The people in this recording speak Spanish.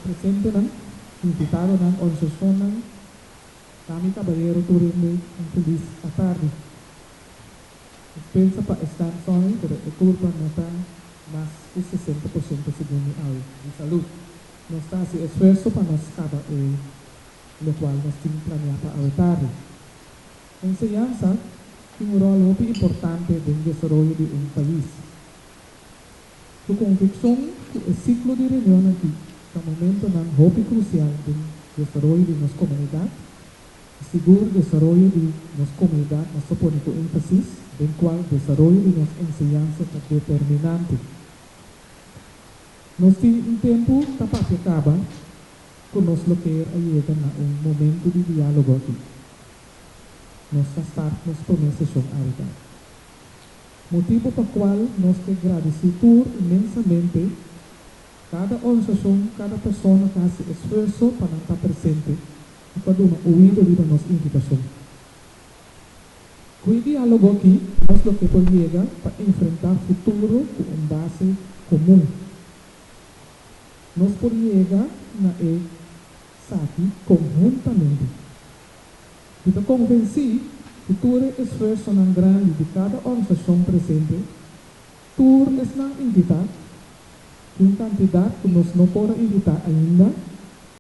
presente ng invitado ng organisasyon ng kami Caballero Turismo ang Feliz Atari. Pensa pa están son pero curva nota más que 60% según mi audio de salud. Nos está haciendo esfuerzo para nos cada lo cual nos tiene planeado para Atari. Enseñanza tiene un rol muy importante en el desarrollo de un país. Tu convicción que el ciclo de reunión aquí es un momento muy crucial en el desarrollo de nuestra comunidad. Seguro el desarrollo de nuestra comunidad nos supone con énfasis en cual el desarrollo de nuestra enseñanza es determinante. Nos tiene un tiempo para acaba con nos lo que llega a un momento de diálogo aquí. Nos start nos promesas son ahorita. Motivo por cual nos que agradecer inmensamente cada organización, cada persona que hace esfuerzo para estar presente y para dar oído a nuestra invitación. Con el diálogo aquí, nos lo que llega para enfrentar el futuro con un base común. Nos llega a SACI conjuntamente. Y te convencí que todo el esfuerzo tan grande de cada organización presente, tú es una invitar, una cantidad que nos no puede invitar ainda,